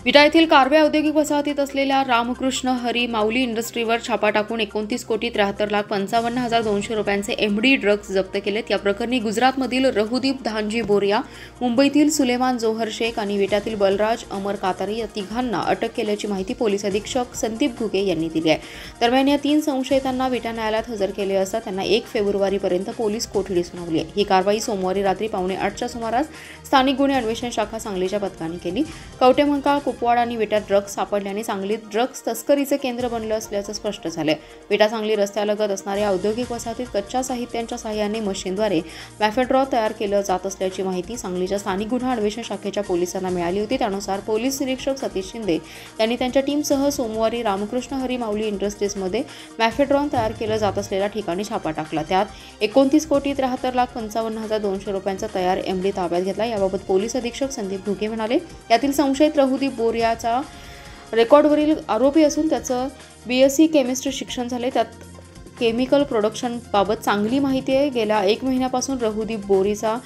विटा येथील कारवे औद्योगिक वसाहतीत असलेल्या रामकृष्ण हरी माऊली इंडस्ट्रीवर छापा टाकून 29,73,55,200 रुपयांचे एमडी ड्रग्ज जप्त केलेत। या प्रकरणी गुजरातमधील रहूदीप धानजी बोरिया, मुंबईतील सुलेमान जोहर शेख आणि विट्यातील बलराज अमर कातारी या तिघांना अटक केल्याची माहिती पोलीस अधीक्षक संदीप घुगे यांनी दिली आहे। दरम्यान या 3 संशयितांना विटा न्यायालयात हजर केले असता त्यांना 1 फेब्रुवारीपर्यंत पोलीस कोठडी सुनावली आहे। ही कारवाई सोमवारी रात्री 7:45च्या सुमारास स्थानिक गुन्हे अन्वेषण शाखा सांगलीच्या पथकाने केली। कवटेमंकाळ, कुपवाड आणि विटा ड्रग्ज सापडल्याने सांगलीत ड्रग्ज तस्करीचे केंद्र बनलं असल्याचं स्पष्ट झालंय। विटा सांगली रस्त्यालगत असणाऱ्या औद्योगिक वसाहतीत कच्च्या साहित्यांच्या सहाय्याने मशीनद्वारे मॅफेड्रॉ तयार केलं जात असल्याची माहिती सांगलीच्या स्थानिक गुन्हा अन्वेषण शाखेच्या पोलिसांना मिळाली होती। त्यानुसार पोलीस निरीक्षक सतीश शिंदे यांनी त्यांच्या टीमसह सोमवारी रामकृष्ण हरी माऊली इंडस्ट्रीजमध्ये मॅफेड्रॉन तयार केलं जात असलेल्या ठिकाणी छापा टाकला। त्यात 29,73,55,200 रुपयांचा तयार एमडी ताब्यात घेतला। याबाबत पोलीस अधीक्षक संदीप घुगे म्हणाले, यातील संशयित रहूदीप बोरियाचा रेकॉर्डवरील आरोपी असून त्याचं बीएससी केमिस्ट्री शिक्षण झाले। त्यात केमिकल प्रोडक्शन बाबत चांगली माहिती आहे। गेल्या 1 महिन्यापासून रहूदीप बोरीचा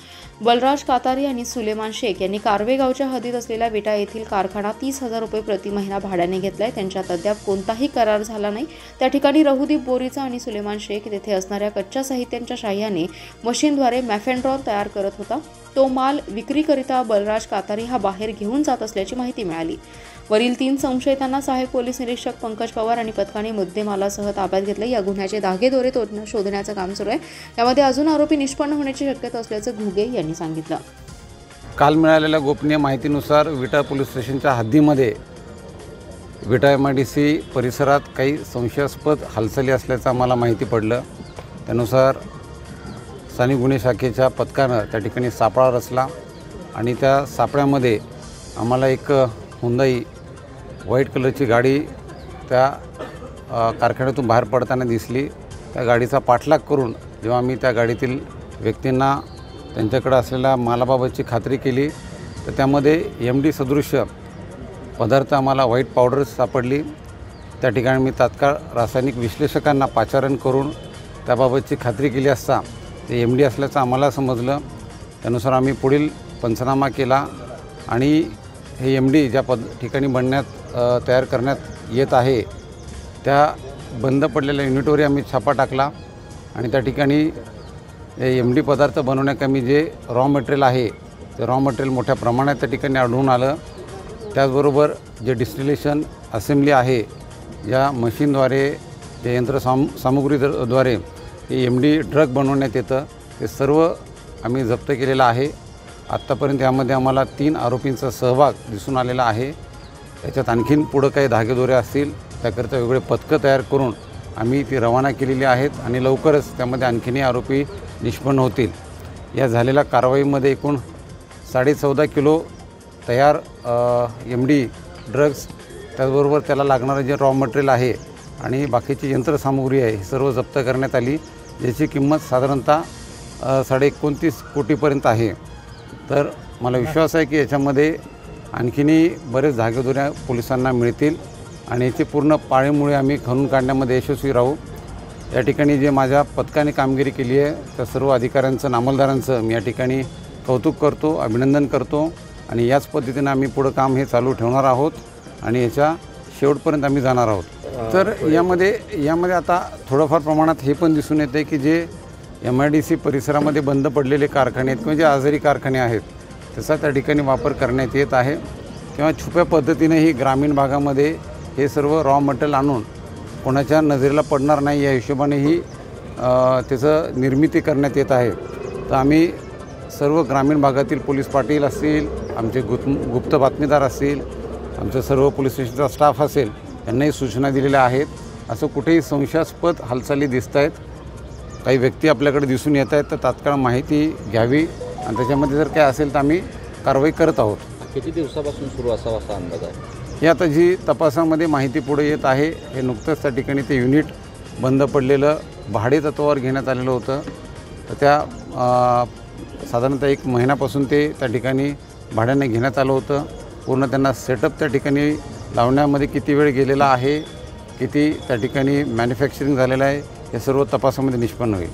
बलराज कातारी आणि सुलेमान शेख यांनी कारवे गावच्या हद्दीत असलेल्या विटा येथील कारखाना 30,000 रुपये प्रति महिना भाड्याने घेतलाय। त्यांच्यात अद्याप कोणताही करार झाला नाही। त्या ठिकाणी रहूदीप बोरीचा आणि सुलेमान शेख तेथे असणाऱ्या कच्च्या साहित्यांच्या सहाय्याने मशीनद्वारे मॅफेड्रॉन तयार करत होता। तो माल विक्रीकरिता बलराज कातारी हा बाहेर घेऊन जात असल्याची माहिती मिळाली। वरील 3 संशयितांना सहाय्यक पोलीस निरीक्षक पंकज पवार आणि पथकाने मुद्देमालासह ताब्यात घेतले। या गुन्ह्याचे धागेदोरे शोधण्याचं काम सुरू आहे। यामध्ये अजून आरोपी निष्पन्न होण्याची शक्यता असल्याचं घुगे यांनी सांगितलं। काल मिळालेल्या गोपनीय माहितीनुसार विटा पोलीस स्टेशनच्या हद्दीमध्ये विटा MIDC परिसरात काही संशयास्पद हालचाली असल्याचं आम्हाला माहिती पडलं। त्यानुसार स्थानिक गुन्हे शाखेच्या पथकानं त्या ठिकाणी सापळा रचला आणि त्या सापळ्यामध्ये आम्हाला एक हुंदाई व्हाईट कलरची गाडी त्या कारखान्यातून बाहेर पडताना दिसली। त्या गाडीचा पाठलाग करून जेव्हा आम्ही त्या गाडीतील व्यक्तींना त्यांच्याकडे असलेल्या मालाबाबतची खात्री केली तर त्यामध्ये MD सदृश्य पदार्थ आम्हाला व्हाईट पावडर सापडली। त्या ठिकाणी मी तात्काळ रासायनिक विश्लेषकांना पाचारण करून त्याबाबतची खात्री केली असता ते MD असल्याचं आम्हाला समजलं। त्यानुसार आम्ही पुढील पंचनामा केला आणि हे MD ज्या ठिकाणी तयार करण्यात येत आहे त्या बंद पडलेल्या युनिटवरही आम्ही छापा टाकला आणि त्या ठिकाणी MD पदार्थ बनवण्याकमी जे रॉ मटेरियल आहे ते रॉ मटेरियल मोठ्या प्रमाणात त्या ठिकाणी आढळून आलं। त्याचबरोबर जे डिस्टिलेशन असेंब्ली आहे, या मशीनद्वारे जे यंत्रसामुग्रीद्वारे हे MD ड्रग बनवण्यात येतं ते सर्व आम्ही जप्त केलेलं आहे। आत्तापर्यंत यामध्ये आम्हाला 3 आरोपींचा सहभाग दिसून आलेला आहे। याच्यात आणखीन पुढं काही धागेदोरे असतील त्याकरिता वेगळे पथकं तयार करून आम्ही ती रवाना केलेली आहेत आणि लवकरच त्यामध्ये आणखीनही आरोपी निष्पन्न होतील। या झालेल्या कारवाईमध्ये एकूण 14.5 किलो तयार MD ड्रग्ज, त्याचबरोबर त्याला लागणारं जे रॉ मटेरियल आहे आणि बाकीची यंत्रसामुग्री आहे ही सर्व जप्त करण्यात आली, ज्याची किंमत साधारणतः 29.5 कोटीपर्यंत आहे। तर मला विश्वास आहे की याच्यामध्ये आणखीनही बरेच धागेदोरे पोलिसांना मिळतील आणि याची पूर्ण पाळेमुळे आम्ही खणून काढण्यामध्ये यशस्वी राहू। या ठिकाणी जे माझ्या पथकाने कामगिरी केली आहे त्या सर्व अधिकाऱ्यांचं, अंमलदारांचं मी या ठिकाणी कौतुक करतो, अभिनंदन करतो आणि याच पद्धतीने आम्ही पुढं काम हे चालू ठेवणार आहोत आणि याच्या शेवटपर्यंत आम्ही जाणार आहोत। तर यामध्ये आता थोडंफार प्रमाणात हे पण दिसून येते की जे MIDC परिसरामध्ये बंद पडलेले कारखाने आहेत किंवा जे आजारी कारखाने आहेत त्याचा त्या ठिकाणी वापर करण्यात येत आहे किंवा छुप्या पद्धतीनेही ग्रामीण भागामध्ये हे सर्व रॉ मटेरियल आणून कोणाच्या नजरेला पडणार नाही या हिशोबानेही त्याचं निर्मिती करण्यात येत आहे। तर आम्ही सर्व ग्रामीण भागातील पोलीस पाटील असतील, आमचे गुप्त बातमीदार असतील, आमचं सर्व पोलीस स्टेशनचा स्टाफ असेल यांनाही सूचना दिलेल्या आहेत। असं कुठेही संशयास्पद हालचाली दिसत आहेत, काही व्यक्ती आपल्याकडे दिसून येत आहेत तर तात्काळ माहिती घ्यावी आणि त्याच्यामध्ये जर काय असेल तर आम्ही कारवाई करत आहोत। किती दिवसापासून सुरू असावा असा अंदाज आहे? हे आता जी तपासामध्ये माहिती पुढे येत आहे, हे नुकतंच त्या ठिकाणी ते युनिट बंद पडलेलं भाडे तत्वावर घेण्यात आलेलं होतं। तर त्या साधारणतः 1 महिन्यापासून ते त्या ठिकाणी भाड्याने घेण्यात आलं होतं। पूर्ण त्यांना सेटअप त्या ठिकाणी लावण्यामध्ये किती वेळ गेलेला आहे, किती त्या ठिकाणी मॅन्युफॅक्चरिंग झालेलं आहे, हे सर्व तपासामध्ये निष्पन्न होईल।